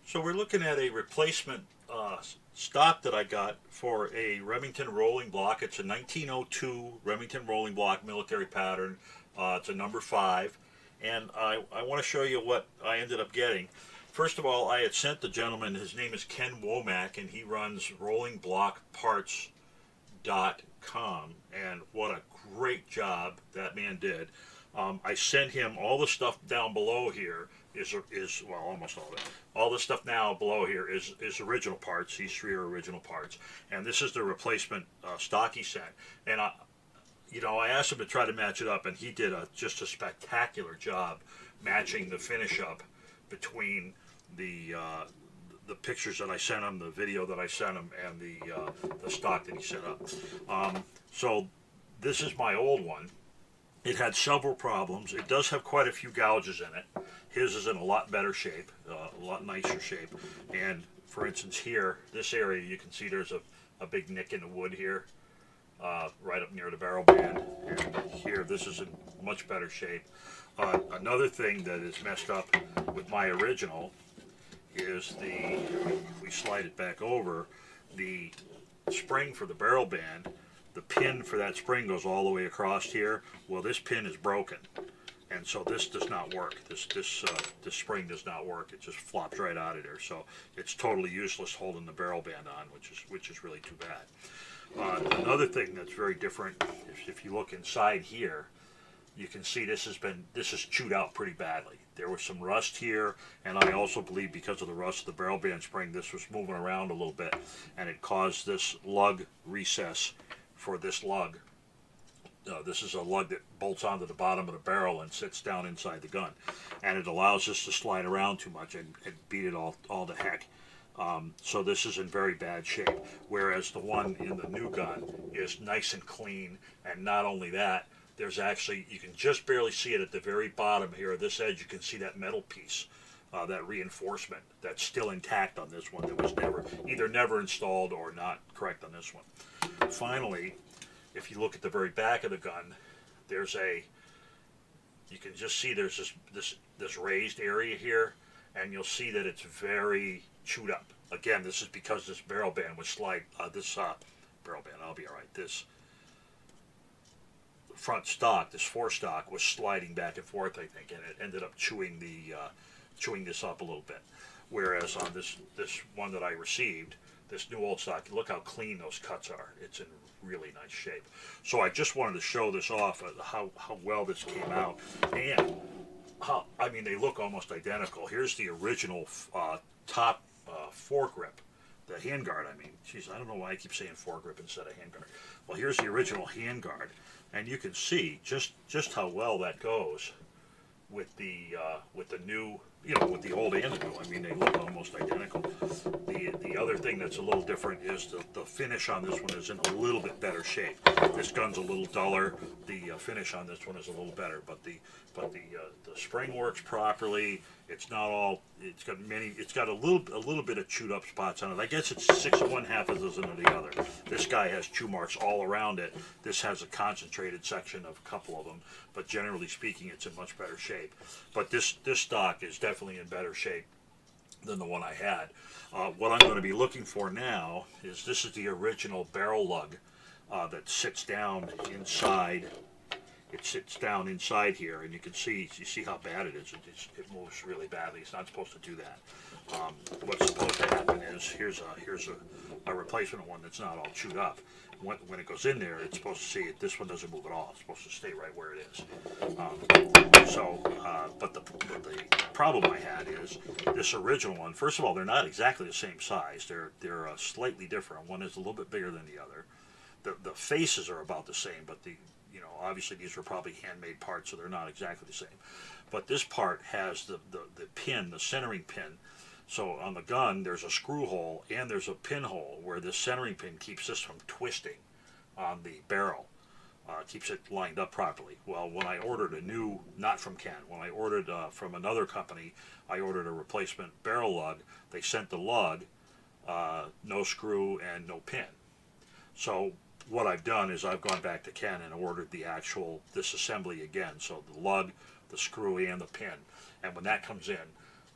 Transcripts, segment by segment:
So we're looking at a replacement stock that I got for a Remington Rolling Block. It's a 1902 Remington Rolling Block military pattern. It's a number 5. And I want to show you what I ended up getting. First of all, I had sent the gentleman, his name is Ken Womack, and he runs rollingblockparts.com. And what a great job that man did. I sent him all the stuff down below here is well, almost all of it. All the stuff now below here is original parts. These 3 are original parts, and this is the replacement stock he sent. And I asked him to try to match it up, and he did just a spectacular job matching the finish up between the pictures that I sent him, the video that I sent him, and the stock that he set up. So this is my old one. It had several problems. It does have quite a few gouges in it. His is in a lot better shape, a lot nicer shape. And for instance here, this area, you can see there's a big nick in the wood here, right up near the barrel band. And here, this is in much better shape. Another thing that is messed up with my original is if we slide it back over, the spring for the barrel band, the pin for that spring goes all the way across here. Well, this pin is broken, and so this does not work. This spring does not work. It just flops right out of there. So it's totally useless holding the barrel band on, which is really too bad. Another thing that's very different is if you look inside here, you can see this is chewed out pretty badly. There was some rust here, and I also believe because of the rust of the barrel band spring, this was moving around a little bit, and it caused this lug recess for this lug. This is a lug that bolts onto the bottom of the barrel and sits down inside the gun, and it allows this to slide around too much and beat it all to heck. So this is in very bad shape, whereas the one in the new gun is nice and clean. And not only that, there's actually, you can just barely see it at the very bottom here of this edge. You can see that metal piece, that reinforcement that's still intact on this one, that was never installed or not correct on this one. Finally, if you look at the very back of the gun, you can just see there's this raised area here, and you'll see that it's very chewed up. Again, this is because this barrel band was this front stock, this forestock, was sliding back and forth, I think, and it ended up chewing this up a little bit. Whereas on this one that I received, this new old stock, look how clean those cuts are. It's in really nice shape. So I just wanted to show this off, how well this came out, and they look almost identical. Here's the original top foregrip, the handguard. Geez, I don't know why I keep saying foregrip instead of handguard. Well, here's the original handguard, and you can see just how well that goes with the new, with the old and the new. They look almost identical. The other thing that's a little different is the finish on this one is in a little bit better shape. This gun's a little duller. The finish on this one is a little better, but the spring works properly. It's not all. It's got a little bit of chewed up spots on it. I guess it's 6 of one, half a dozen of the other. This guy has chew marks all around it. This has a concentrated section of a couple of them, but generally speaking, it's in much better shape. But this stock is definitely in better shape than the one I had. What I'm going to be looking for now is this is the original barrel lug that sits down inside. It sits down inside here, and you see how bad it is. It moves really badly. It's not supposed to do that. What's supposed to happen is here's a replacement one that's not all chewed up. When it goes in there, it's supposed to see it. This one doesn't move at all. It's supposed to stay right where it is. But the problem I had is this original one. First of all, they're not exactly the same size. They're slightly different. One is a little bit bigger than the other. The faces are about the same, but obviously these were probably handmade parts, so they're not exactly the same. But this part has the pin, the centering pin. So on the gun, there's a screw hole and there's a pinhole where this centering pin keeps this from twisting on the barrel, keeps it lined up properly. Well, when I ordered a new, not from Ken, when I ordered from another company, I ordered a replacement barrel lug. They sent the lug, no screw and no pin. So what I've done is I've gone back to Ken and ordered this assembly again. So the lug, the screw, and the pin. And when that comes in,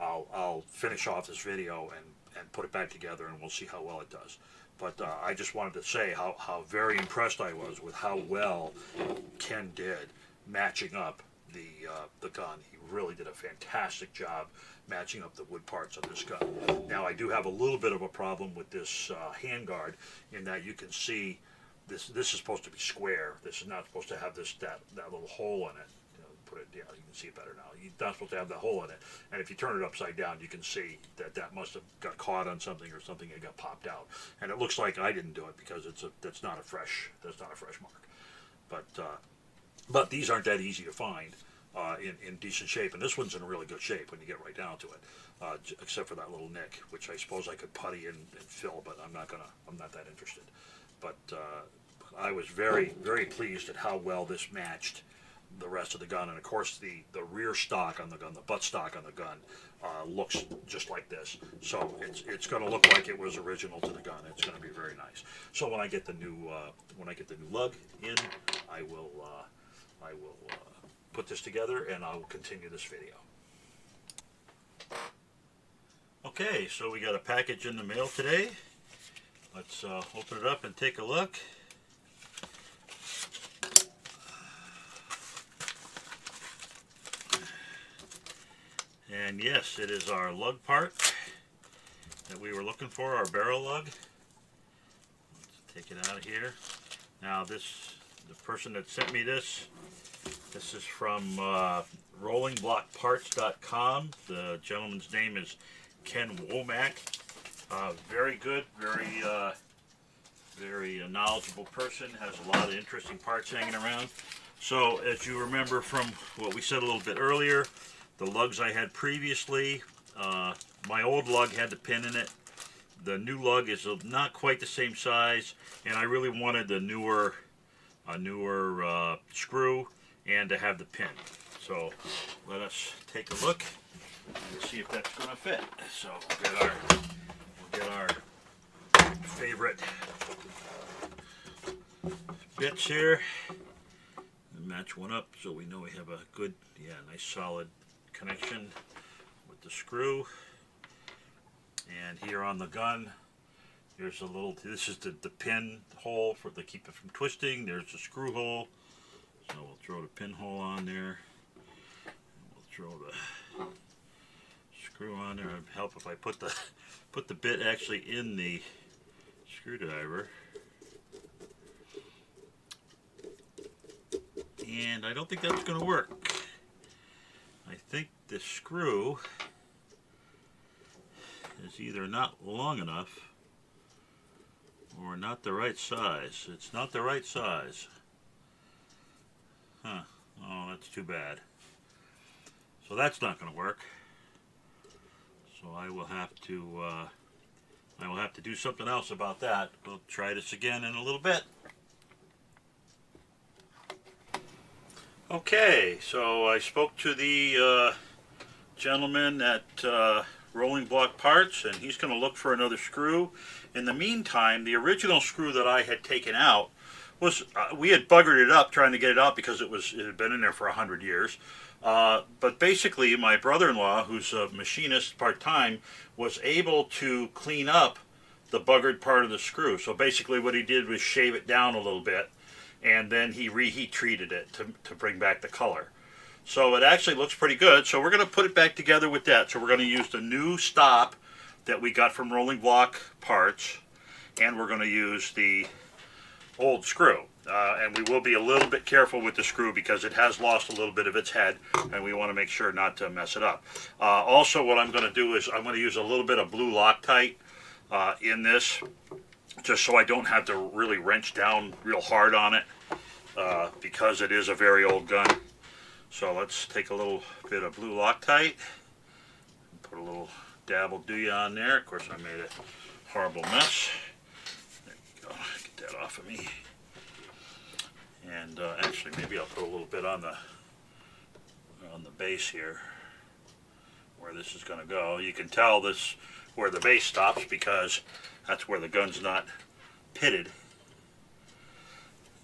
I'll finish off this video and put it back together, and we'll see how well it does. But I just wanted to say how very impressed I was with how well Ken did matching up the gun. He really did a fantastic job matching up the wood parts of this gun. Now I do have a little bit of a problem with this handguard, in that you can see this is supposed to be square. This is not supposed to have that little hole in it. Put it, yeah, you can see it better now. You're not supposed to have that hole in it, and if you turn it upside down, you can see that must have got caught on something or something. It got popped out, and it looks like I didn't do it, because that's not a fresh mark. But these aren't that easy to find in decent shape, and this one's in really good shape when you get right down to it, except for that little nick, which I suppose I could putty and fill, but I'm not that interested. But I was very, very pleased at how well this matched the rest of the gun. And of course the rear stock on the gun, the butt stock on the gun, looks just like this. So it's going to look like it was original to the gun. It's going to be very nice. So when I get the new lug in, I will put this together, and I will continue this video. Okay, so we got a package in the mail today. Let's open it up and take a look. And yes, it is our lug part that we were looking for, our barrel lug. Let's take it out of here. Now the person that sent me this is from rollingblockparts.com. The gentleman's name is Ken Womack. Very good, very knowledgeable person, has a lot of interesting parts hanging around. So as you remember from what we said a little bit earlier, the lugs I had previously, my old lug had the pin in it. The new lug is not quite the same size, and I really wanted a newer screw and to have the pin. So let us take a look and see if that's going to fit. So we'll get our favorite bits here and match one up so we know we have a good, nice solid connection with the screw. And here on the gun, here's a little, this is the pin hole to keep it from twisting. There's the screw hole, so we'll throw the pin hole on there. We'll throw the screw on there. It'd help if I put the bit actually in the screwdriver. And I don't think that's going to work. I think the screw is either not long enough or not the right size. It's not the right size. Huh. Oh, that's too bad. So that's not going to work. So I will have to do something else about that. We'll try this again in a little bit. Okay, so I spoke to the gentleman at Rolling Block Parts, and he's going to look for another screw. In the meantime, the original screw that I had taken out was, we had buggered it up trying to get it out because it had been in there for 100 years. But basically, my brother-in-law, who's a machinist part-time, was able to clean up the buggered part of the screw. So basically what he did was shave it down a little bit, and then he reheat treated it to bring back the color. So it actually looks pretty good. So we're going to put it back together with that. So we're going to use the new stop that we got from Rolling Block Parts, and we're going to use the old screw. And we will be a little bit careful with the screw because it has lost a little bit of its head, and we want to make sure not to mess it up. Also, what I'm going to do is I'm going to use a little bit of blue Loctite in this, just so I don't have to really wrench down real hard on it, because it is a very old gun. So let's take a little bit of blue Loctite, put a little dabble dooya on there. Of course, I made a horrible mess. There we go. Get that off of me. And actually, maybe I'll put a little bit on the base here, where this is going to go. You can tell this where the base stops because that's where the gun's not pitted.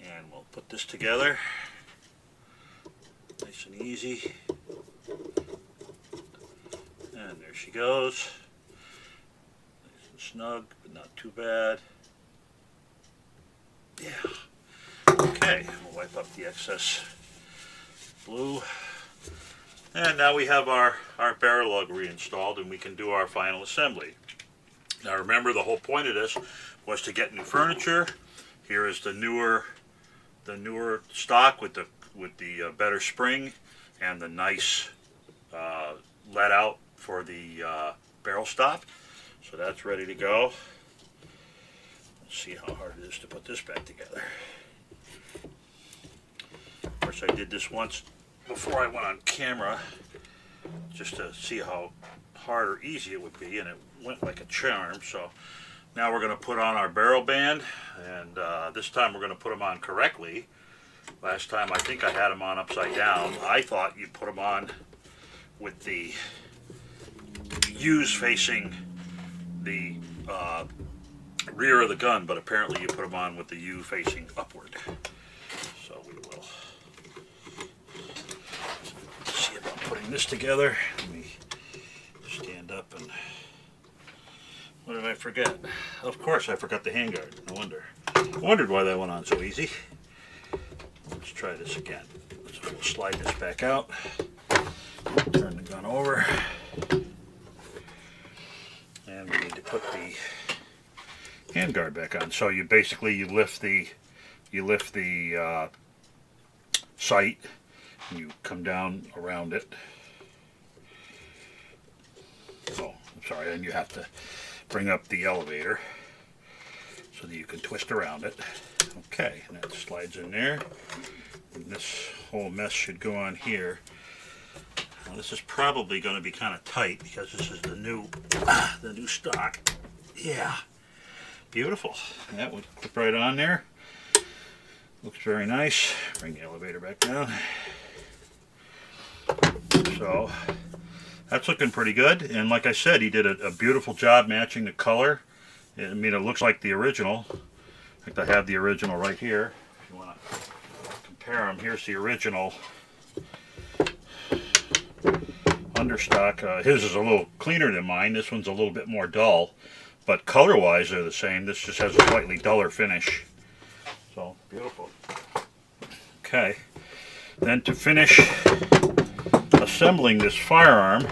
And we'll put this together, nice and easy. And there she goes. Nice and snug, but not too bad. Yeah. Okay, we'll wipe up the excess glue. And now we have our barrel lug reinstalled, and we can do our final assembly. Now remember, the whole point of this was to get new furniture. Here is the newer stock with the better spring and the nice let out for the barrel stop. So that's ready to go. Let's see how hard it is to put this back together. Of course, I did this once before I went on camera, just to see how hard or easy it would be, and it went like a charm. So now we're going to put on our barrel band, and this time we're going to put them on correctly. Last time I think I had them on upside down. I thought you'd put them on with the U's facing the rear of the gun, but apparently you put them on with the U facing upward. So we will see about putting this together. Let me stand up and... What did I forget? Of course I forgot the handguard. No wonder. I wondered why that went on so easy. Let's try this again. So we'll slide this back out. Turn the gun over. And we need to put the handguard back on. So you basically lift the sight and you come down around it. Oh, I'm sorry, and you have to bring up the elevator so that you can twist around it. Okay, and that slides in there. And this whole mess should go on here. Now this is probably going to be kind of tight because this is the new stock. Yeah, beautiful. And that would clip right on there. Looks very nice. Bring the elevator back down. So that's looking pretty good. And like I said, he did a beautiful job matching the color. I mean, it looks like the original. In fact, I have the original right here. If you want to compare them, here's the original understock. His is a little cleaner than mine. This one's a little bit more dull, but color-wise they're the same. This just has a slightly duller finish. So beautiful. Okay, then to finish assembling this firearm,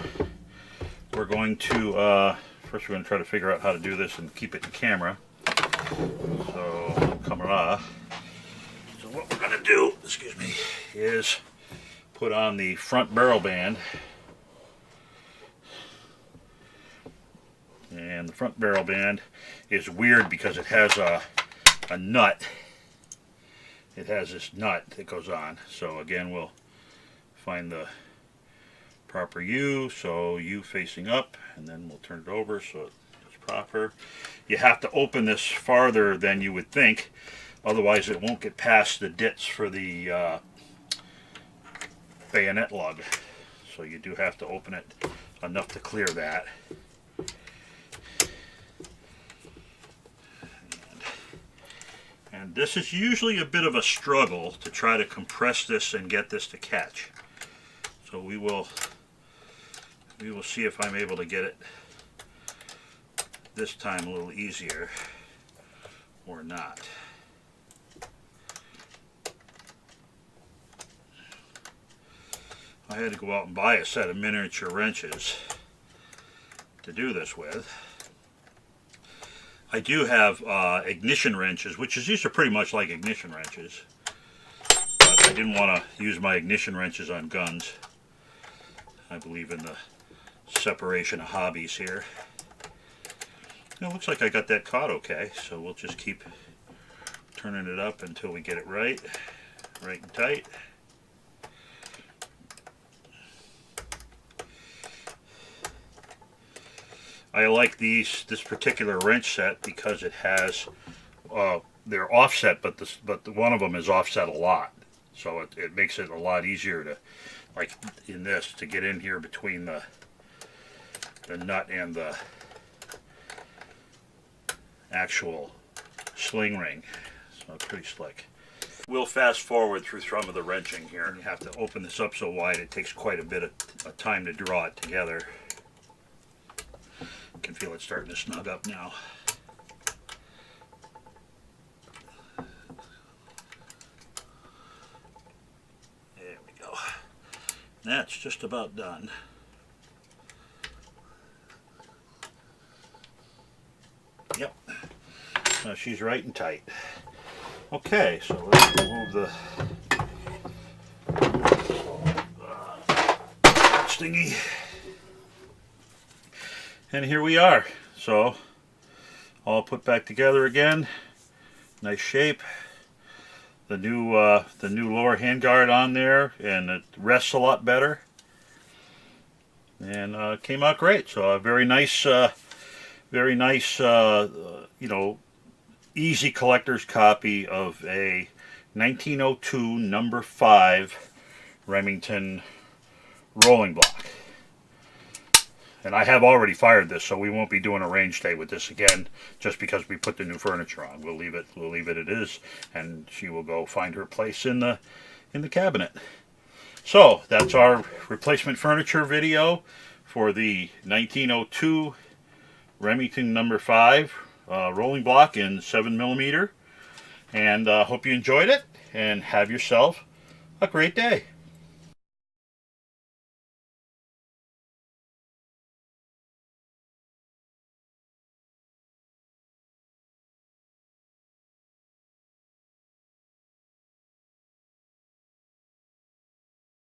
we're going to first we're going to try to figure out how to do this and keep it in camera. So camera. So what we're going to do, excuse me, is put on the front barrel band. And the front barrel band is weird because it has a nut. It has this nut that goes on. So again, we'll find the proper U. So U facing up, and then we'll turn it over so it's proper. You have to open this farther than you would think, otherwise it won't get past the dits for the bayonet lug. So you do have to open it enough to clear that. And this is usually a bit of a struggle to try to compress this and get this to catch. So we will see if I'm able to get it this time a little easier or not. I had to go out and buy a set of miniature wrenches to do this with. I do have ignition wrenches, these are pretty much like ignition wrenches, but I didn't want to use my ignition wrenches on guns. I believe in the separation of hobbies here. It looks like I got that caught okay, so we'll just keep turning it up until we get it right and tight. I like this particular wrench set because it has they're offset, but one of them is offset a lot, so it makes it a lot easier to, like in this, to get in here between the nut and the actual sling ring. So it's pretty slick. We'll fast forward through some of the wrenching here. You have to open this up so wide it takes quite a bit of time to draw it together. can feel it starting to snug up now. There we go. That's just about done. Yep. Now she's right and tight. Okay, so let's remove the stingy. And here we are. So all put back together again. Nice shape. The new lower handguard on there, and it rests a lot better. And came out great. So a very nice, you know, easy collector's copy of a 1902 number 5 Remington Rolling Block. And I have already fired this, so we won't be doing a range day with this again, just because we put the new furniture on. We'll leave it it is, and she will go find her place in the cabinet. So that's our replacement furniture video for the 1902 Remington number 5 rolling block in 7mm. And hope you enjoyed it, and have yourself a great day.